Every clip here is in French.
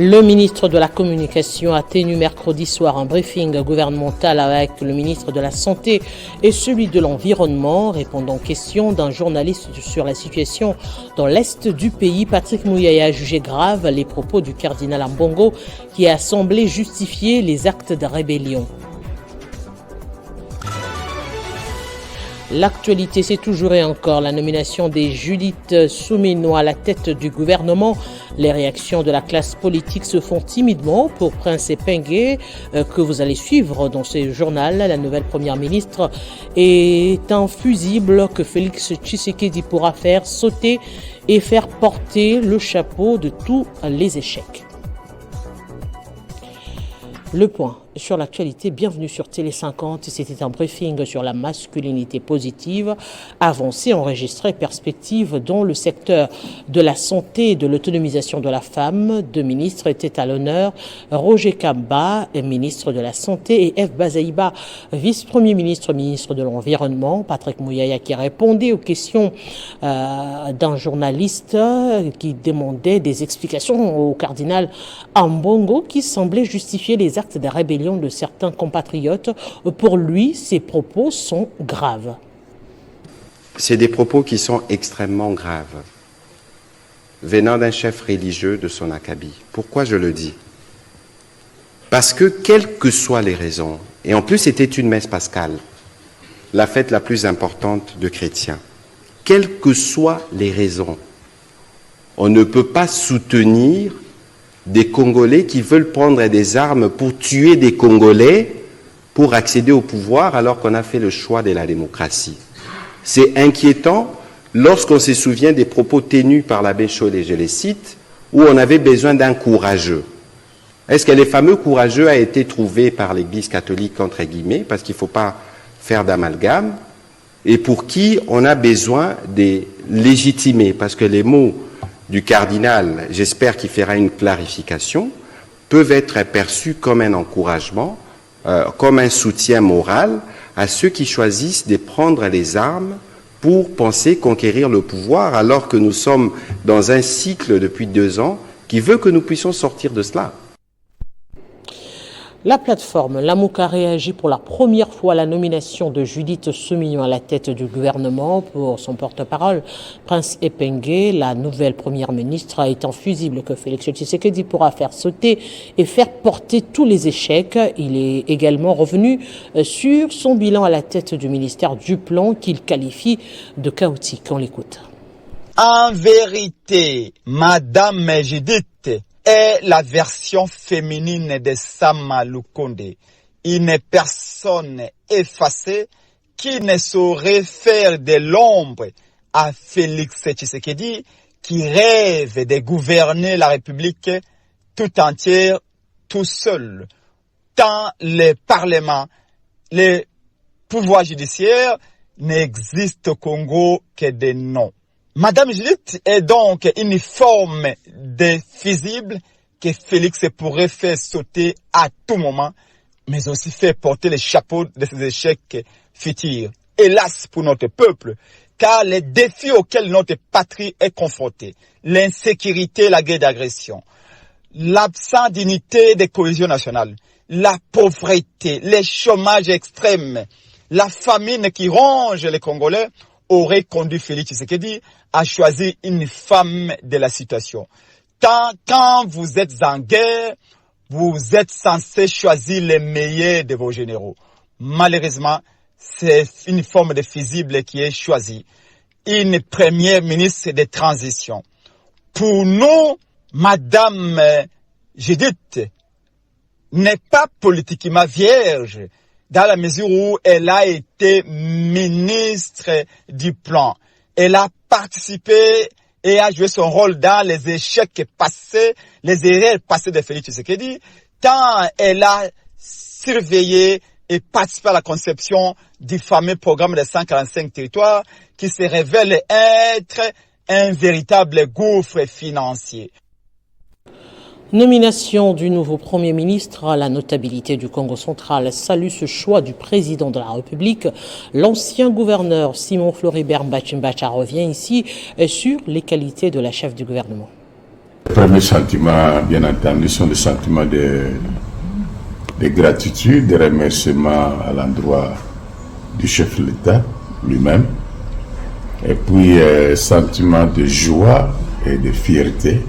Le ministre de la Communication a tenu mercredi soir un briefing gouvernemental avec le ministre de la Santé et celui de l'Environnement, répondant aux questions d'un journaliste sur la situation dans l'est du pays. Patrick Mouyaya a jugé grave les propos du cardinal Ambongo qui a semblé justifier les actes de rébellion. L'actualité, c'est toujours et encore la nomination des Judith Suminwa à la tête du gouvernement. Les réactions de la classe politique se font timidement pour Prince Epenge, que vous allez suivre dans ce journal. La nouvelle première ministre est un fusible que Félix Tshisekedi pourra faire sauter et faire porter le chapeau de tous les échecs. Le point sur l'actualité, bienvenue sur Télé 50. C'était un briefing sur la masculinité positive, avancée, enregistrée, perspective dans le secteur de la santé et de l'autonomisation de la femme. Deux ministres étaient à l'honneur, Roger Kamba, ministre de la Santé, et F. Bazaïba, vice-premier ministre, ministre de l'Environnement. Patrick Mouyaya qui répondait aux questions d'un journaliste qui demandait des explications au cardinal Ambongo qui semblait justifier les actes de rébellion de certains compatriotes. Pour lui, ces propos sont graves. C'est des propos qui sont extrêmement graves, venant d'un chef religieux de son acabit. Pourquoi je le dis? Parce que, quelles que soient les raisons, et en plus c'était une messe pascale, la fête la plus importante de chrétiens, quelles que soient les raisons, on ne peut pas soutenir des Congolais qui veulent prendre des armes pour tuer des Congolais pour accéder au pouvoir alors qu'on a fait le choix de la démocratie. C'est inquiétant lorsqu'on se souvient des propos tenus par l'abbé Chollet, je les cite, où on avait besoin d'un courageux. Est-ce que les fameux courageux a été trouvé par l'Église catholique, entre guillemets, parce qu'il ne faut pas faire d'amalgame, et pour qui on a besoin des légitimés, parce que les mots du cardinal, j'espère qu'il fera une clarification, peuvent être perçus comme un encouragement, comme un soutien moral à ceux qui choisissent de prendre les armes pour penser conquérir le pouvoir, alors que nous sommes dans un cycle depuis 2 ans qui veut que nous puissions sortir de cela. La plateforme Lamouka réagit pour la première fois à la nomination de Judith Suminwa à la tête du gouvernement. Pour son porte-parole, Prince Epenge, la nouvelle première ministre, est un fusible que Félix Tshisekedi pourra faire sauter et faire porter tous les échecs. Il est également revenu sur son bilan à la tête du ministère du Plan qu'il qualifie de chaotique. On l'écoute. En vérité, Madame Judith est la version féminine de Sama Lukonde. Une personne effacée qui ne saurait faire de l'ombre à Félix Tshisekedi qui rêve de gouverner la République tout entière, tout seul. Tant le Parlement, le pouvoir judiciaire n'existent au Congo que des noms. Madame Judith est donc une forme de fusible que Félix pourrait faire sauter à tout moment, mais aussi faire porter le chapeau de ses échecs futurs. Hélas pour notre peuple, car les défis auxquels notre patrie est confrontée, l'insécurité, la guerre d'agression, l'absence d'unité de cohésion nationale, la pauvreté, le chômage extrême, la famine qui ronge les Congolais, aurait conduit Félix Tshisekedi à choisir une femme de la situation. Quand vous êtes en guerre, vous êtes censé choisir les meilleurs de vos généraux. Malheureusement, c'est une forme de fusible qui est choisie. Une première ministre de transition. Pour nous, Madame Judith n'est pas politiquement vierge, dans la mesure où elle a été ministre du Plan. Elle a participé et a joué son rôle dans les échecs passés, les erreurs passées de Félix Tshisekedi, tant elle a surveillé et participé à la conception du fameux programme de 145 territoires qui se révèle être un véritable gouffre financier. Nomination du nouveau Premier ministre. La notabilité du Congo central salue ce choix du président de la République. L'ancien gouverneur Simon Floribert Mbachimbacha revient ici sur les qualités de la chef du gouvernement. Le premier sentiment, bien entendu, sont des sentiments de gratitude, de remerciement à l'endroit du chef de l'État lui-même. Et puis, sentiment de joie et de fierté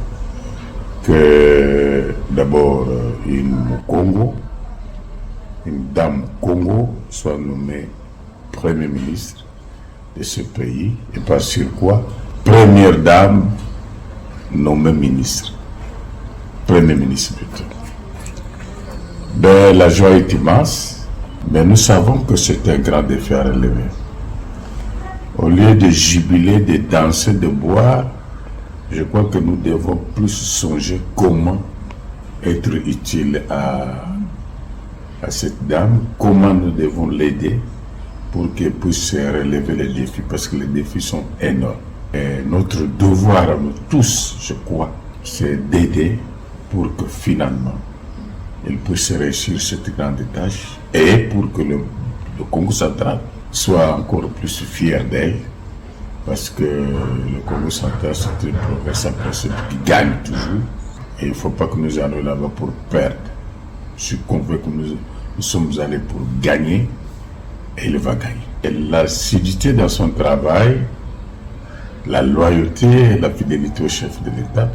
que d'abord une dame Congo soit nommée Premier ministre de ce pays et par surcroît, première dame nommée ministre, Premier ministre plutôt. Ben, la joie est immense, mais nous savons que c'est un grand défi à relever. Au lieu de jubiler, de danser, de boire, je crois que nous devons plus songer comment être utile à cette dame, comment nous devons l'aider pour qu'elle puisse relever les défis, parce que les défis sont énormes. Et notre devoir à nous tous, je crois, c'est d'aider pour que finalement, elle puisse réussir cette grande tâche et pour que le Congo central soit encore plus fier d'elle, parce que le Congo central, c'est une province en principe qui gagne toujours, et il ne faut pas que nous allions là-bas pour perdre. Je suis convaincu que nous sommes allés pour gagner, et il va gagner. Et l'assiduité dans son travail, la loyauté et la fidélité au chef de l'État.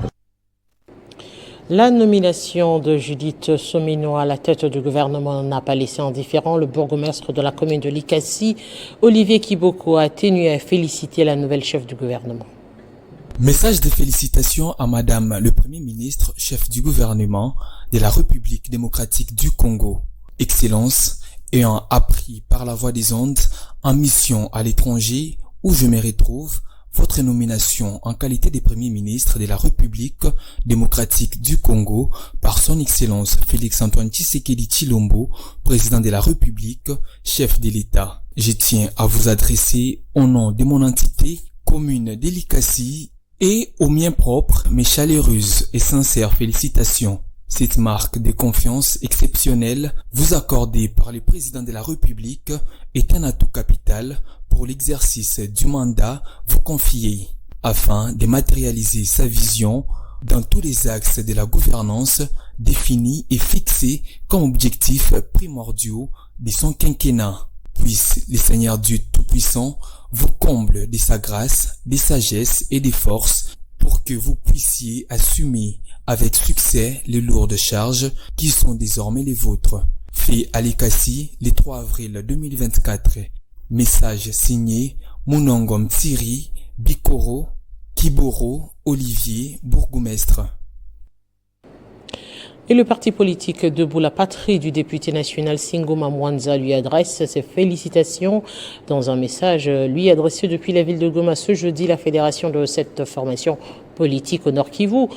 La nomination de Judith Somino à la tête du gouvernement n'a pas laissé indifférent le bourgmestre de la commune de Likasi, Olivier Kiboko, a tenu à féliciter la nouvelle chef du gouvernement. Message de félicitations à Madame le Premier ministre, chef du gouvernement de la République démocratique du Congo. Excellence, ayant appris par la voie des ondes en mission à l'étranger où je me retrouve, votre nomination en qualité de Premier ministre de la République démocratique du Congo par son Excellence Félix-Antoine Tshisekedi Tshilombo, président de la République, chef de l'État. Je tiens à vous adresser au nom de mon entité, commune de Likasi, et aux miens propres mes chaleureuses et sincères félicitations. Cette marque de confiance exceptionnelle vous accordée par le président de la République est un atout capital pour l'exercice du mandat vous confié, afin de matérialiser sa vision dans tous les axes de la gouvernance définis et fixés comme objectifs primordiaux de son quinquennat. Puisse le Seigneur Dieu Tout-Puissant vous comble de sa grâce, de sagesse et de force pour que vous puissiez assumer avec succès les lourdes charges qui sont désormais les vôtres. Fait à Likasi le 3 avril 2024. Message signé Munongom Thierry, Bikoro, Kiboro, Olivier, bourgmestre. Et le parti politique Debout la Patrie du député national Singoma Mwanza lui adresse ses félicitations. Dans un message lui adressé depuis la ville de Goma ce jeudi, la fédération de cette formation politique au Nord Kivu,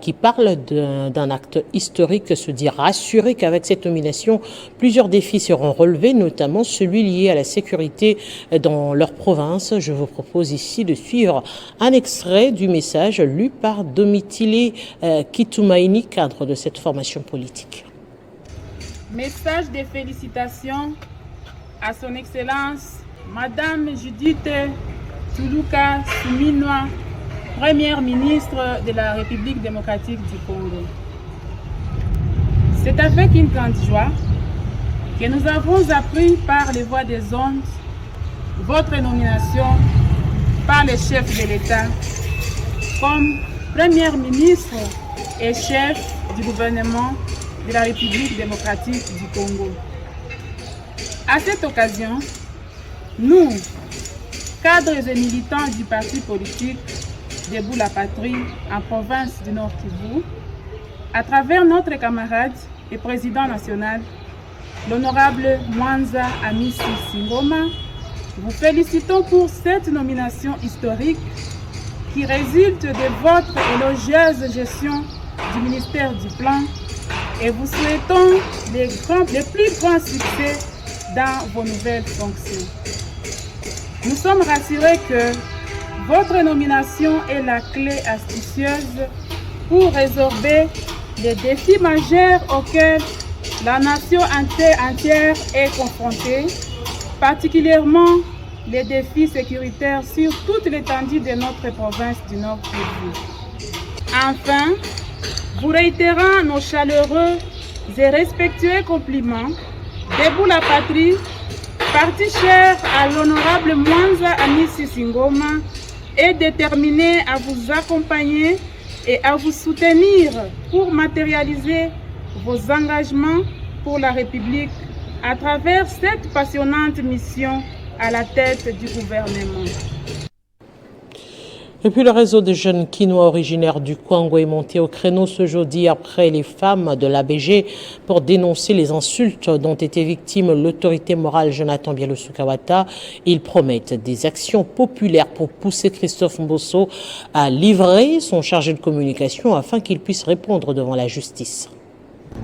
qui parle d'un acte historique, se dit rassuré qu'avec cette nomination, plusieurs défis seront relevés, notamment celui lié à la sécurité dans leur province. Je vous propose ici de suivre un extrait du message lu par Domitile Kitumaini, cadre de cette formation politique. Message de félicitations à son Excellence, Madame Judith Tuluka Suminwa, Première ministre de la République démocratique du Congo. C'est avec une grande joie que nous avons appris par les voies des ondes votre nomination par le chef de l'État comme Première ministre et chef du gouvernement de la République démocratique du Congo. À cette occasion, nous, cadres et militants du parti politique Debout la Patrie en province du Nord Kivu, à travers notre camarade et président national, l'honorable Mwanza Amissi Singoma, vous félicitons pour cette nomination historique qui résulte de votre élogieuse gestion du ministère du Plan et vous souhaitons les plus grands succès dans vos nouvelles fonctions. Nous sommes rassurés que votre nomination est la clé astucieuse pour résorber les défis majeurs auxquels la nation entière est confrontée, particulièrement les défis sécuritaires sur toute l'étendue de notre province du Nord Kivu. Enfin, vous réitérant nos chaleureux et respectueux compliments, debout la patrie, parti cher à l'honorable Mwanza Amissi Singoma, est déterminé à vous accompagner et à vous soutenir pour matérialiser vos engagements pour la République à travers cette passionnante mission à la tête du gouvernement. Et puis le réseau des jeunes Kinois originaires du Congo est monté au créneau ce jeudi après les femmes de l'ABG pour dénoncer les insultes dont était victime l'autorité morale Jonathan Bialousoukawata. Ils promettent des actions populaires pour pousser Christophe Mbosso à livrer son chargé de communication afin qu'il puisse répondre devant la justice.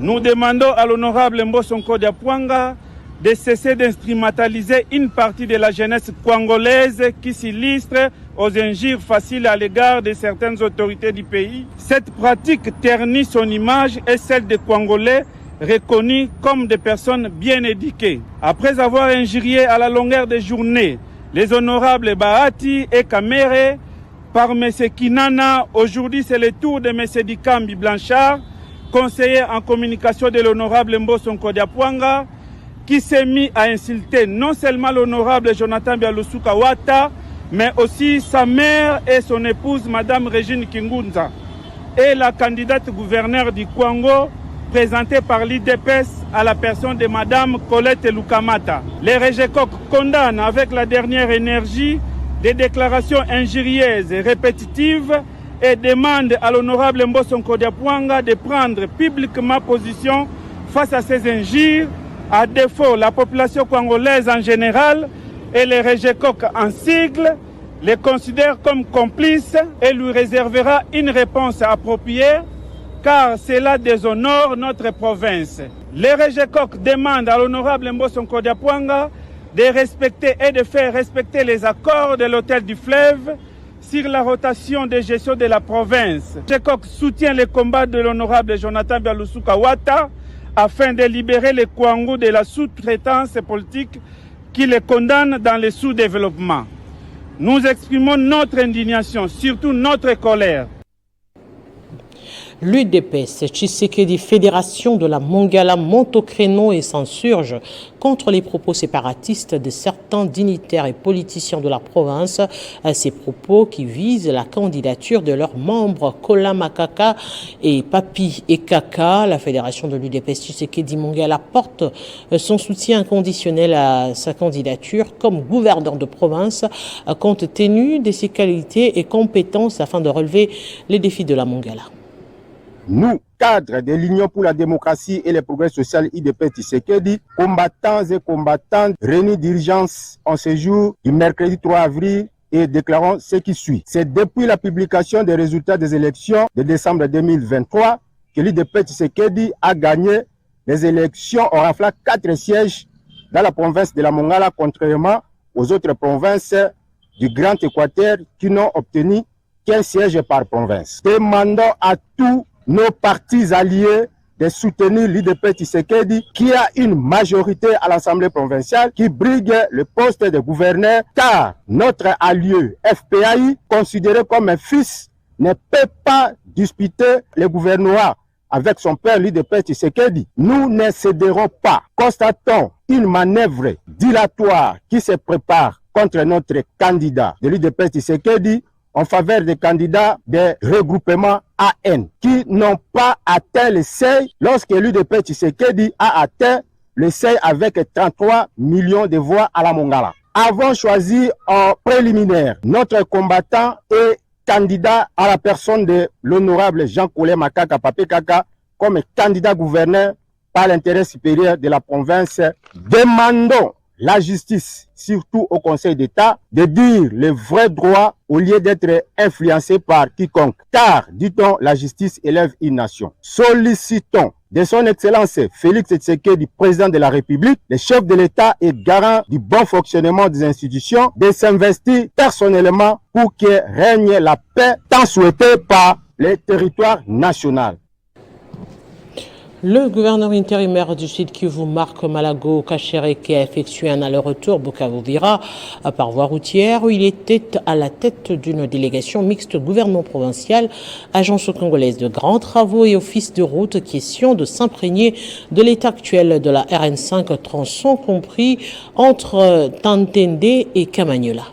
Nous demandons à l'honorable Mbosso Nkodiapwanga de cesser d'instrumentaliser une partie de la jeunesse congolaise qui s'illustre aux injures faciles à l'égard de certaines autorités du pays. Cette pratique ternit son image et celle des Congolais reconnus comme des personnes bien éduquées. Après avoir injurié à la longueur des journées les honorables Bahati et Kamere par M. Kinana, aujourd'hui c'est le tour de M. Dikambi Blanchard, conseiller en communication de l'honorable Mbosso Nkodiapwanga, qui s'est mis à insulter non seulement l'honorable Jonathan Bialousoukawata, mais aussi sa mère et son épouse, Madame Régine Kingunza, et la candidate gouverneure du Congo, présentée par l'IDPS à la personne de Madame Colette Lukamata. Les Régécoq condamnent avec la dernière énergie des déclarations injurieuses et répétitives et demandent à l'honorable Mbosso Nkodiapwanga de prendre publiquement position face à ces injures. À défaut, la population congolaise en général et les Régécoq en sigle les considèrent comme complices et lui réservera une réponse appropriée car cela déshonore notre province. Les Régécoq demandent à l'honorable Mbosso Nkodiapwanga de respecter et de faire respecter les accords de l'hôtel du fleuve sur la rotation de gestion de la province. Régécoq soutient le combat de l'honorable Jonathan Bialousoukawata afin de libérer les Kwango de la sous-traitance politique qui les condamne dans le sous-développement. Nous exprimons notre indignation, surtout notre colère. L'UDPS, Tshisekedi, Fédération de la Mongala, monte au créneau et s'insurge contre les propos séparatistes de certains dignitaires et politiciens de la province. Ces propos qui visent la candidature de leurs membres Kola Makaka et Papi Ekaka. La Fédération de l'UDPS Tshisekedi Mongala porte son soutien inconditionnel à sa candidature comme gouverneur de province compte tenu de ses qualités et compétences afin de relever les défis de la Mongala. Nous, cadres de l'Union pour la démocratie et le progrès social IDP Tshisekedi, combattants et combattantes réunis d'urgence en séjour du mercredi 3 avril et déclarons ce qui suit. C'est depuis la publication des résultats des élections de décembre 2023 que l'IDP Tshisekedi a gagné les élections en raflant 4 sièges dans la province de la Mongala, contrairement aux autres provinces du Grand Équateur qui n'ont obtenu qu'un siège par province. Demandons à tous nos partis alliés de soutenir l'IDP Tshisekedi qui a une majorité à l'Assemblée provinciale qui brigue le poste de gouverneur car notre allié FPAI, considéré comme un fils, ne peut pas disputer le gouvernorat avec son père l'IDP Tshisekedi. Nous ne céderons pas. Constatons une manœuvre dilatoire qui se prépare contre notre candidat de l'IDP Tshisekedi en faveur des candidats des regroupements AN qui n'ont pas atteint le seuil lorsque l'UDP Tshisekedi a atteint le seuil avec 33 millions de voix à la Mongala. Avons choisi en préliminaire notre combattant et candidat à la personne de l'honorable Jean-Colé Makaka Papi Kaka comme candidat gouverneur par l'intérêt supérieur de la province. Demandons la justice, surtout au Conseil d'État, de dire le vrai droit au lieu d'être influencé par quiconque. Car, dit-on, la justice élève une nation. Sollicitons de son Excellence Félix Tshisekedi, président de la République, le chef de l'État et garant du bon fonctionnement des institutions, de s'investir personnellement pour que règne la paix tant souhaitée par le territoire national. Le gouverneur intérimaire du Sud Kivu, Marc Malago Kachere, qui a effectué un aller-retour Bukavu-Vira par voie routière, où il était à la tête d'une délégation mixte gouvernement provincial, agence congolaise de grands travaux et office de route, question de s'imprégner de l'état actuel de la RN5 tronçon compris entre Tantende et Kamanyola.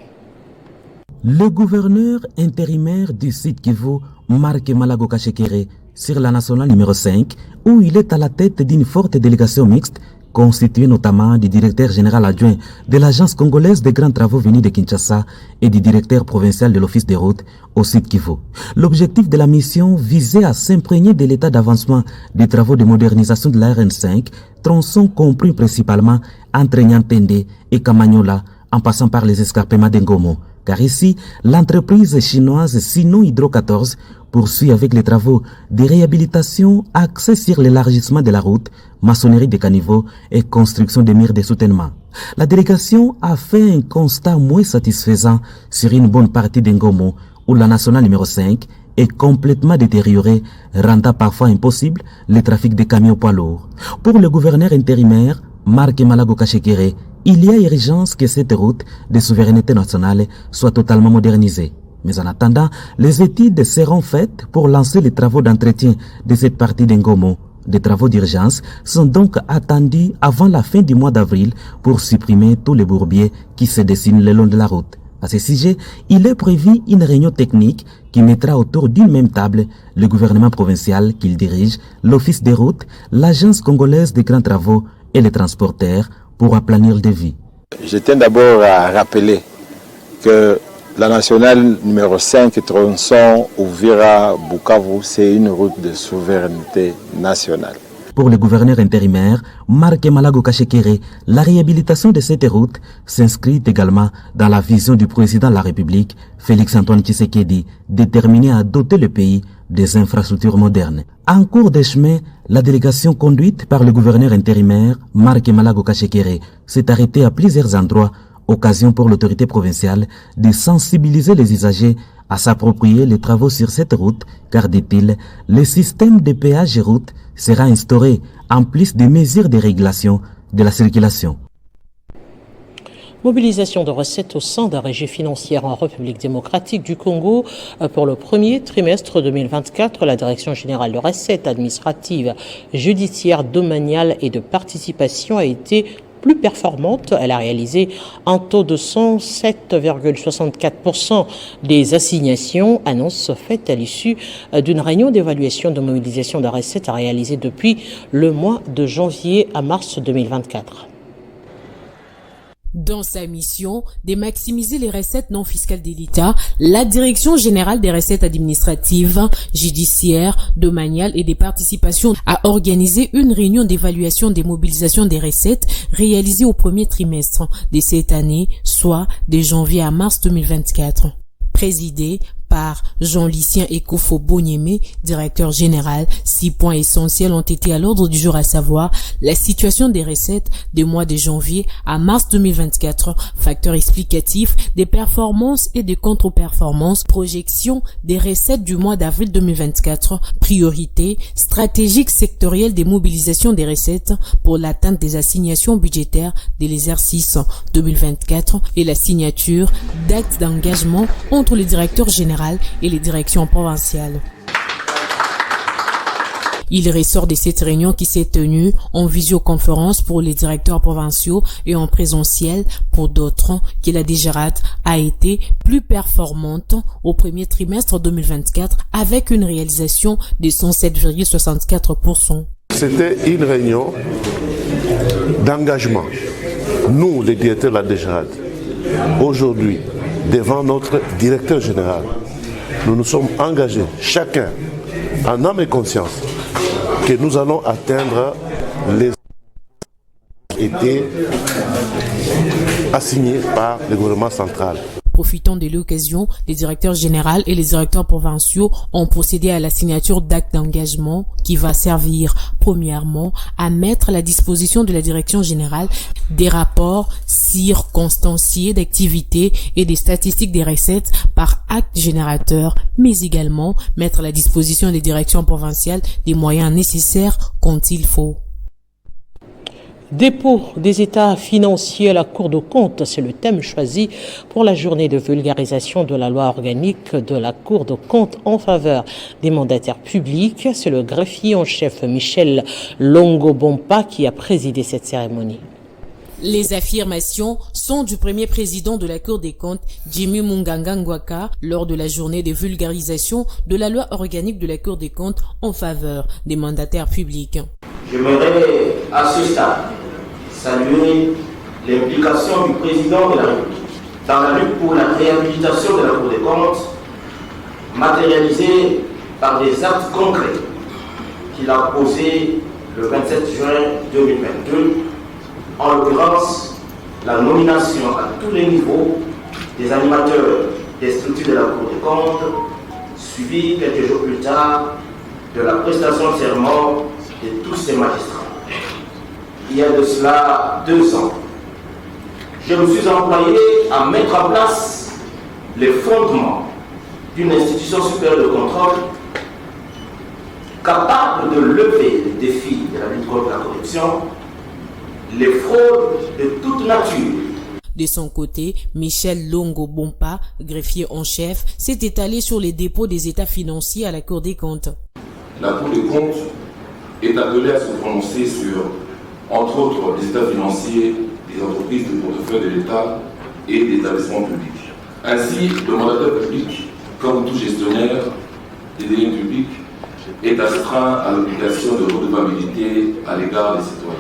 Le gouverneur intérimaire du Sud Kivu, Marc Malago Kachere, sur la nationale numéro 5, où il est à la tête d'une forte délégation mixte, constituée notamment du directeur général adjoint de l'agence congolaise des grands travaux venus de Kinshasa et du directeur provincial de l'office des routes au Sud Kivu. L'objectif de la mission visait à s'imprégner de l'état d'avancement des travaux de modernisation de la RN5, tronçon compris principalement entre Nyantende et Kamanyola, en passant par les escarpements d'Ngomo. Car ici, l'entreprise chinoise Sino Hydro 14 poursuit avec les travaux de réhabilitation axés sur l'élargissement de la route, maçonnerie des caniveaux et construction des murs de soutènement. La délégation a fait un constat moins satisfaisant sur une bonne partie d'Ngomo, où la nationale numéro 5 est complètement détériorée, rendant parfois impossible le trafic des camions poids lourds. Pour le gouverneur intérimaire, Marc Malago Kachere, il y a urgence que cette route de souveraineté nationale soit totalement modernisée. Mais en attendant, les études seront faites pour lancer les travaux d'entretien de cette partie d'Ngomo. Des travaux d'urgence sont donc attendus avant la fin du mois d'avril pour supprimer tous les bourbiers qui se dessinent le long de la route. À ce sujet, il est prévu une réunion technique qui mettra autour d'une même table le gouvernement provincial qu'il dirige, l'office des routes, l'agence congolaise des grands travaux et les transporteurs pour aplanir le devis. Je tiens d'abord à rappeler que la nationale numéro 5 tronçon Uvira-Bukavu, c'est une route de souveraineté nationale. Pour le gouverneur intérimaire, Marc Malago Kachere, la réhabilitation de cette route s'inscrit également dans la vision du président de la République, Félix-Antoine Tshisekedi, déterminé à doter le pays des infrastructures modernes. En cours de chemin, la délégation conduite par le gouverneur intérimaire, Marc Malago Kachere, s'est arrêtée à plusieurs endroits, occasion pour l'autorité provinciale de sensibiliser les usagers à s'approprier les travaux sur cette route, car, dit-il, le système de péage et route sera instauré en plus des mesures de régulation de la circulation. Mobilisation de recettes au sein d'un régie financière en République démocratique du Congo. Pour le premier trimestre 2024, la Direction générale de recettes administratives, judiciaires, domaniales et de participation a été plus performante. Elle a réalisé un taux de 107,64% des assignations, annonce faite à l'issue d'une réunion d'évaluation de mobilisation de recettes réalisée depuis le mois de janvier à mars 2024. Dans sa mission de maximiser les recettes non fiscales de l'État, la Direction générale des recettes administratives, judiciaires, domaniales et des participations a organisé une réunion d'évaluation des mobilisations des recettes réalisées au premier trimestre de cette année, soit de janvier à mars 2024. Présidée par Jean-Lucien Ekofo Bonyeme, directeur général, 6 points essentiels ont été à l'ordre du jour, à savoir la situation des recettes des mois de janvier à mars 2024, facteurs explicatifs des performances et des contre-performances, projection des recettes du mois d'avril 2024, priorité stratégique sectorielle des mobilisations des recettes pour l'atteinte des assignations budgétaires de l'exercice 2024 et la signature d'actes d'engagement entre les directeurs généraux et les directions provinciales. Il ressort de cette réunion qui s'est tenue en visioconférence pour les directeurs provinciaux et en présentiel pour d'autres que la DGRAD a été plus performante au premier trimestre 2024 avec une réalisation de 107,64%. C'était une réunion d'engagement. Nous, les directeurs de la DGRAD, aujourd'hui, devant notre directeur général, nous nous sommes engagés, chacun, en âme et conscience, que nous allons atteindre les qui étaient assignés par le gouvernement central. Profitant de l'occasion, les directeurs généraux et les directeurs provinciaux ont procédé à la signature d'actes d'engagement qui va servir, premièrement, à mettre à la disposition de la direction générale des rapports circonstanciés d'activités et des statistiques des recettes par acte générateur, mais également mettre à la disposition des directions provinciales des moyens nécessaires quand il faut. Dépôt des états financiers à la Cour des comptes, c'est le thème choisi pour la journée de vulgarisation de la loi organique de la Cour des comptes en faveur des mandataires publics. C'est le greffier en chef Michel Longo-Bompa qui a présidé cette cérémonie. Les affirmations sont du premier président de la Cour des comptes, Jimmy Munganga Ngwaka, lors de la journée de vulgarisation de la loi organique de la Cour des comptes en faveur des mandataires publics. J'aimerais à ce stade saluer l'implication du président de la République dans la lutte pour la réhabilitation de la Cour des comptes, matérialisée par des actes concrets qu'il a posés le 27 juin 2022, en l'occurrence la nomination à tous les niveaux des animateurs des structures de la Cour des comptes, suivi quelques jours plus tard de la prestation de serment de tous ces magistrats. Il y a de cela 2 ans, je me suis employé à mettre en place les fondements d'une institution supérieure de contrôle capable de lever les défis de la lutte contre la corruption, les fraudes de toute nature. De son côté, Michel Longo-Bompa, greffier en chef, s'est étalé sur les dépôts des états financiers à la Cour des comptes. La Cour des comptes est appelée à se prononcer sur, entre autres, les états financiers des entreprises de portefeuille de l'État et des établissements publics. Ainsi, le mandataire public, comme tout gestionnaire des deniers publics, est astreint à l'obligation de redevabilité à l'égard des citoyens.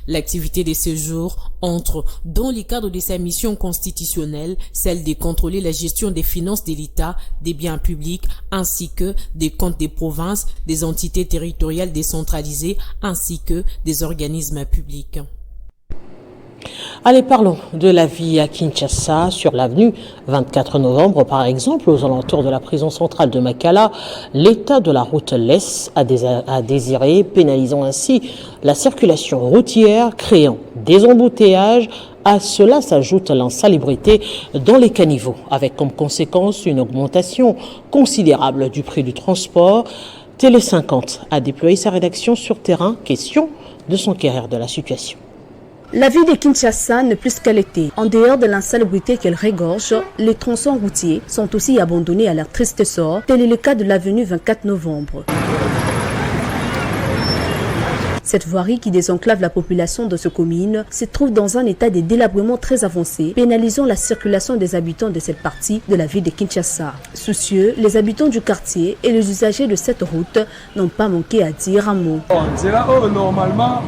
L'activité de ce jour entre dans le cadre de sa mission constitutionnelle, celle de contrôler la gestion des finances de l'État, des biens publics, ainsi que des comptes des provinces, des entités territoriales décentralisées, ainsi que des organismes publics. Allez, parlons de la vie à Kinshasa, sur l'avenue 24 novembre, par exemple, aux alentours de la prison centrale de Makala. L'état de la route laisse à désirer, pénalisant ainsi la circulation routière, créant des embouteillages. À cela s'ajoute l'insalubrité dans les caniveaux, avec comme conséquence une augmentation considérable du prix du transport. Télé 50 a déployé sa rédaction sur terrain, question de s'enquérir de la situation. La ville de Kinshasa n'est plus qu'à l'été. En dehors de l'insalubrité qu'elle régorge, les tronçons routiers sont aussi abandonnés à leur triste sort, tel est le cas de l'avenue 24 novembre. Cette voirie qui désenclave la population de ce commune se trouve dans un état de délabrement très avancé, pénalisant la circulation des habitants de cette partie de la ville de Kinshasa. Soucieux, les habitants du quartier et les usagers de cette route n'ont pas manqué à dire un mot. C'est là où normalement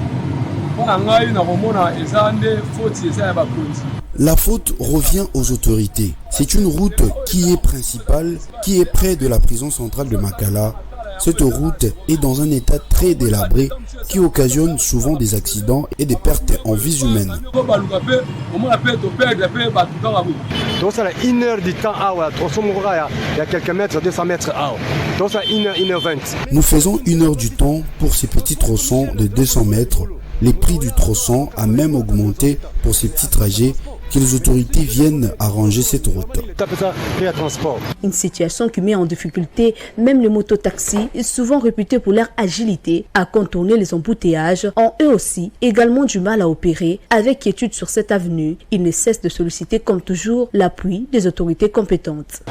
la faute revient aux autorités. C'est une route qui est principale, qui est près de la prison centrale de Makala. Cette route est dans un état très délabré qui occasionne souvent des accidents et des pertes en vies humaines. Donc ça a 1 heure du temps, il y a quelques mètres, 200 mètres. Donc ça a 1h20. Nous faisons 1 heure du temps pour ces petits tronçons de 200 mètres. Les prix du tronçon a même augmenté pour ces petits trajets que les autorités viennent arranger cette route. Une situation qui met en difficulté même les mototaxis, souvent réputés pour leur agilité à contourner les embouteillages, ont eux aussi également du mal à opérer. Avec quiétude sur cette avenue, ils ne cessent de solliciter comme toujours l'appui des autorités compétentes.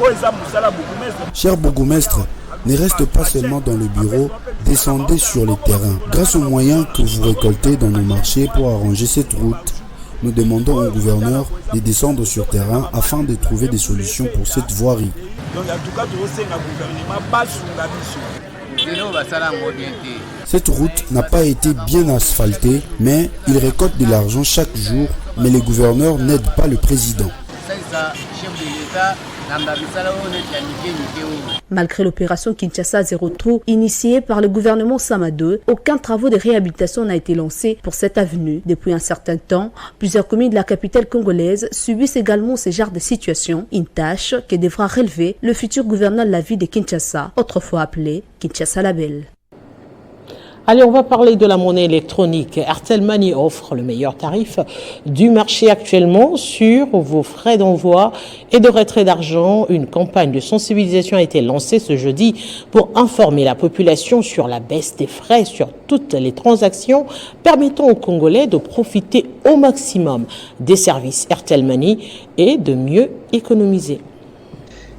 Cher bourgmestre, ne reste pas seulement dans le bureau, descendez sur les terrains. Grâce aux moyens que vous récoltez dans nos marchés pour arranger cette route, nous demandons au gouverneur de descendre sur terrain afin de trouver des solutions pour cette voirie. Cette route n'a pas été bien asphaltée, mais il récolte de l'argent chaque jour, mais les gouverneurs n'aident pas le président. Malgré l'opération Kinshasa Zéro Trou initiée par le gouvernement Sama II, aucun travaux de réhabilitation n'a été lancé pour cette avenue. Depuis un certain temps, plusieurs communes de la capitale congolaise subissent également ce genre de situation, une tâche que devra relever le futur gouverneur de la ville de Kinshasa, autrefois appelé Kinshasa la Belle. Allez, on va parler de la monnaie électronique. Airtel Money offre le meilleur tarif du marché actuellement sur vos frais d'envoi et de retrait d'argent. Une campagne de sensibilisation a été lancée ce jeudi pour informer la population sur la baisse des frais sur toutes les transactions, permettant aux Congolais de profiter au maximum des services Airtel Money et de mieux économiser.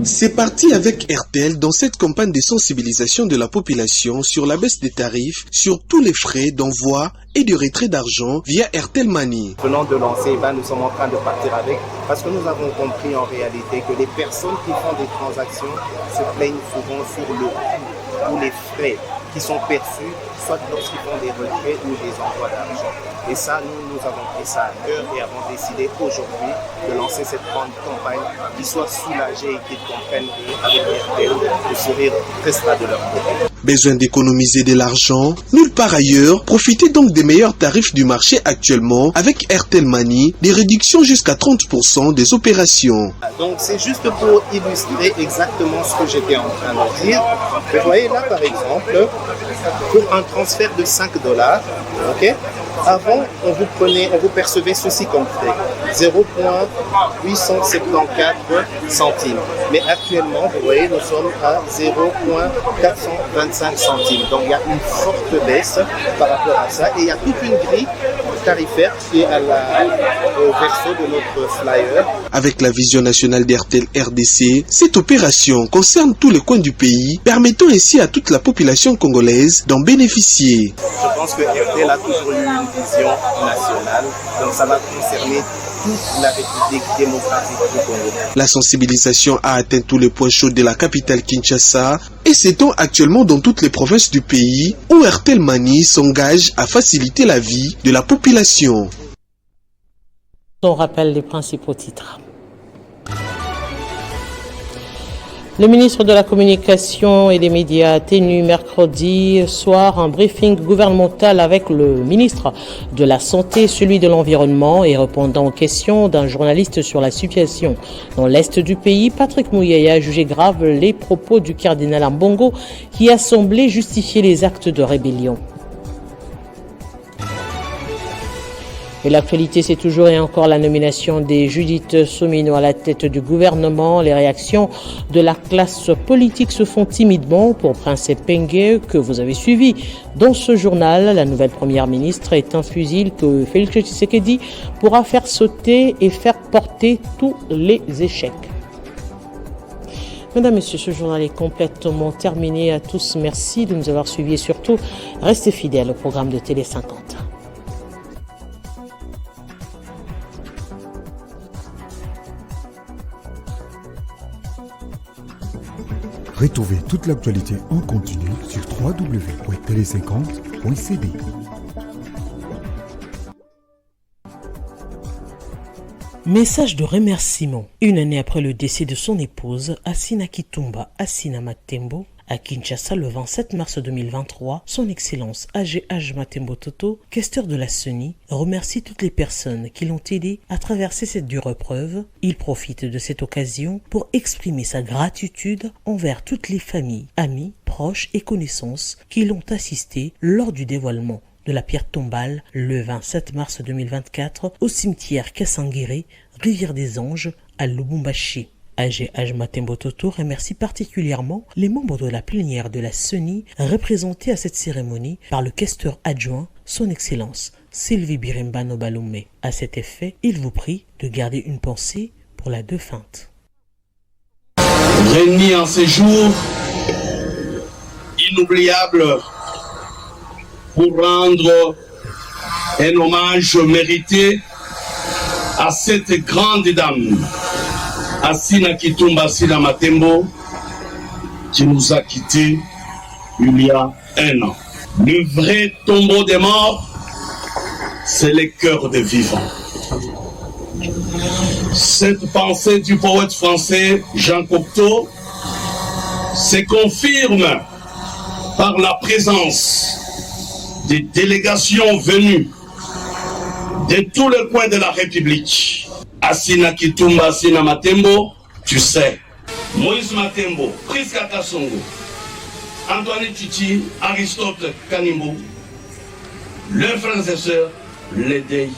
C'est parti avec RTL dans cette campagne de sensibilisation de la population sur la baisse des tarifs sur tous les frais d'envoi et de retrait d'argent via RTL Money. Venant de lancer, nous sommes en train de partir avec, parce que nous avons compris en réalité que les personnes qui font des transactions se plaignent souvent sur le coût ou les frais qui sont perçus, soit lorsqu'ils font des retraits ou des envois d'argent. Et ça, nous avons pris ça à cœur et avons décidé aujourd'hui de lancer cette grande campagne qui soit soulagée et qui comprenne avec RTL le sourire restera de leur côté. Besoin d'économiser de l'argent? Nulle part ailleurs. Profitez donc des meilleurs tarifs du marché actuellement avec RTL Money, des réductions jusqu'à 30% des opérations. Donc c'est juste pour illustrer exactement ce que j'étais en train de dire. Vous voyez là par exemple, pour un transfert de $5, ok? Avant, on vous percevait ceci comme frais, 0,874 centimes. Mais actuellement, vous voyez, nous sommes à 0,425 centimes. Donc il y a une forte baisse par rapport à ça. Et il y a toute une grille tarifaire qui est au verso de notre flyer. Avec la vision nationale d'RTL RDC, cette opération concerne tous les coins du pays, permettant ainsi à toute la population congolaise d'en bénéficier. Je pense que RTL a toujours eu une vision nationale, donc ça va concerner toute la République démocratique du Congo. La sensibilisation a atteint tous les points chauds de la capitale Kinshasa et s'étend actuellement dans toutes les provinces du pays où RTL Money s'engage à faciliter la vie de la population. On rappelle les principaux titres. Le ministre de la Communication et des Médias a tenu mercredi soir un briefing gouvernemental avec le ministre de la Santé, celui de l'Environnement, et répondant aux questions d'un journaliste sur la situation dans l'est du pays, Patrick Mouyaya a jugé grave les propos du cardinal Ambongo qui a semblé justifier les actes de rébellion. Et l'actualité, c'est toujours et encore la nomination des Judith Soumino à la tête du gouvernement. Les réactions de la classe politique se font timidement pour Prince Pengue, que vous avez suivi dans ce journal. La nouvelle première ministre est un fusil que Félix Tshisekedi pourra faire sauter et faire porter tous les échecs. Mesdames, Messieurs, ce journal est complètement terminé. À tous, merci de nous avoir suivis et surtout, restez fidèles au programme de Télé 50. Retrouvez toute l'actualité en continu sur www.tele50.cd. Message de remerciement. Une année après le décès de son épouse, Assina Kitumba Assina Matembo, à Kinshasa le 27 mars 2023, son Excellence AGH Matembo Toto, questeur de la CENI, remercie toutes les personnes qui l'ont aidé à traverser cette dure épreuve. Il profite de cette occasion pour exprimer sa gratitude envers toutes les familles, amis, proches et connaissances qui l'ont assisté lors du dévoilement de la pierre tombale le 27 mars 2024 au cimetière Kassangéré, Rivière des Anges, à Lubumbashi. AGH Matembo Toto remercie particulièrement les membres de la plénière de la CENI représentés à cette cérémonie par le questeur adjoint, son Excellence Sylvie Birembano Balumé. À cet effet, il vous prie de garder une pensée pour la défunte. Réunis en ces jours inoubliables pour rendre un hommage mérité à cette grande dame, Assina Kitumba Assina Matembo, qui nous a quittés il y a 1 an. Le vrai tombeau des morts, c'est le cœur des vivants. Cette pensée du poète français Jean Cocteau se confirme par la présence des délégations venues de tous les coins de la République. Asina Kitumba, Asina Matembo, tu sais. Moïse Matembo, Priska Kassongo, Antoine Titi, Aristote Kanimbo, leurs frères et sœurs, les Dey